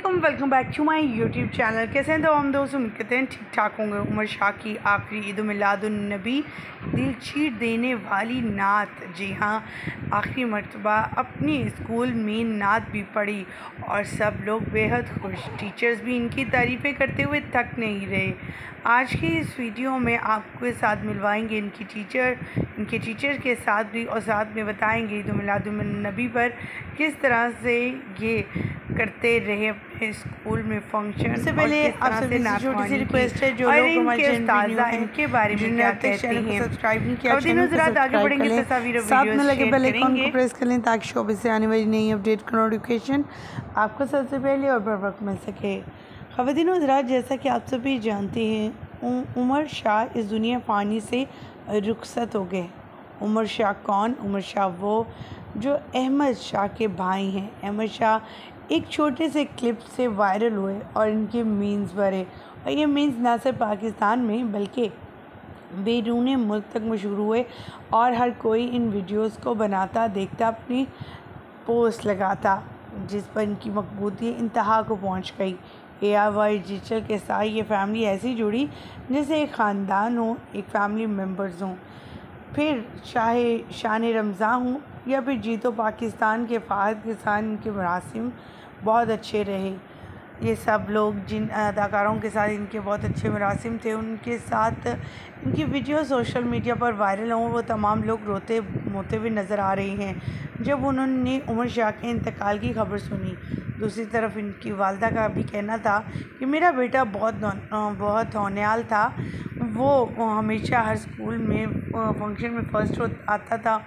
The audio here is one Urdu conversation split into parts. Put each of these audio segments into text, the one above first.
علیکم، welcome back to my YouTube channel. کیسے ہیں تو ہم دوست؟ امید کرتے ہیں ٹھیک ٹھاک ہوں گے۔ عمر شاہ کی آخری عید میلاد النبی دل چیر دینے والی نعت، جی ہاں، آخری مرتبہ اپنی اسکول میں نعت بھی پڑھی اور سب لوگ بے حد خوش۔ ٹیچرز بھی ان کی تعریفیں کرتے ہوئے تھک نہیں رہے۔ آج کی اس ویڈیو میں آپ کے ساتھ ملوائیں گے ان کے ٹیچر کے ساتھ بھی، اور ساتھ میں بتائیں گے عید میلاد النبی پر کس طرح سے یہ کرتے رہے اپنے اسکول میں فنکشن۔ سے پہلے آپ سب سے چھوٹی سی ریکویسٹ ہے، جو لوگ ہمارے چینل پہ نیو ہیں، ان کے بارے میں کیا کہتے ہیں، سبسکرائب نہیں کیا، خواتین حضرات آگے بڑھیں گے، تصاویر اور ساتھ میں ویڈیوز لگے شیئر بیل کریں آئیکن گے۔ کو پریس کر لیں تاکہ شعبے سے آنے والی نئی اپڈیٹ کا نوٹیفیکیشن آپ کو سب سے پہلے اور بر وقت مل سکے۔ خواتین حضرات، جیسا کہ آپ سبھی جانتے ہیں، عمر شاہ اس دنیا فانی سے رخصت ہو گئے۔ عمر شاہ کون؟ عمر شاہ وہ جو احمد شاہ کے بھائی ہیں۔ احمد شاہ ایک چھوٹے سے کلپ سے وائرل ہوئے اور ان کے مینز بھرے، اور یہ مینز نہ صرف پاکستان میں بلکہ بیرون ملک تک مشہور ہوئے، اور ہر کوئی ان ویڈیوز کو بناتا، دیکھتا، اپنی پوسٹ لگاتا، جس پر ان کی مقبولیت انتہا کو پہنچ گئی۔ ARY ڈیجیٹل کے ساتھ یہ فیملی ایسی جڑی جیسے ایک خاندان ہو، ایک فیملی ممبرز ہوں، پھر چاہے شان رمضان ہوں یا پھر جیتو پاکستان کے فہد کے ساتھ ان کے مراسم بہت اچھے رہے۔ یہ سب لوگ جن اداکاروں کے ساتھ ان کے بہت اچھے مراسم تھے، ان کے ساتھ ان کی ویڈیو سوشل میڈیا پر وائرل ہوں، وہ تمام لوگ روتے ہوئے نظر آ رہے ہیں جب انہوں نے عمر شاہ کے انتقال کی خبر سنی۔ دوسری طرف ان کی والدہ کا بھی کہنا تھا کہ میرا بیٹا بہت ہونہال تھا، وہ ہمیشہ ہر اسکول میں فنکشن میں فرسٹ آتا تھا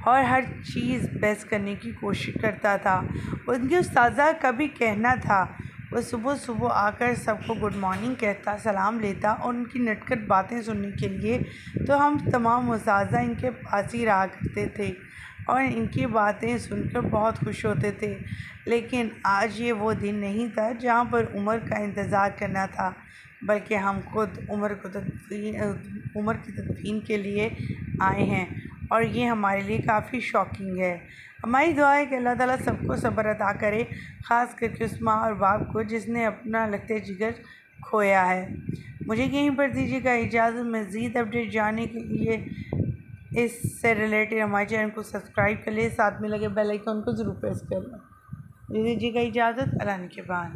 اور ہر چیز بیسٹ کرنے کی کوشش کرتا تھا۔ ان کی استاذہ کا بھی کہنا تھا وہ صبح آ کر سب کو گڈ مارننگ کہتا، سلام لیتا، اور ان کی نٹکھٹ باتیں سننے کے لیے تو ہم تمام اساتذہ ان کے پاس ہی رہا کرتے تھے اور ان کی باتیں سن کر بہت خوش ہوتے تھے۔ لیکن آج یہ وہ دن نہیں تھا جہاں پر عمر کا انتظار کرنا تھا، بلکہ ہم خود عمر کی تدفین کے لیے آئے ہیں، اور یہ ہمارے لیے کافی شاکنگ ہے۔ ہماری دعا ہے کہ اللہ تعالیٰ سب کو صبر عطا کرے، خاص کر کے اس ماں اور باپ کو جس نے اپنا لگتے جگر کھویا ہے۔ مجھے یہیں پر دیجیے گا اجازت۔ مزید اپڈیٹ جاننے کے لیے اس سے ریلیٹڈ ہمارے چینل کو سبسکرائب کر لیں، ساتھ میں لگے بیل آئیکن کو ضرور پریس کر لیں۔ مجھے دیجیے گا اجازت، اللہ کے بعد۔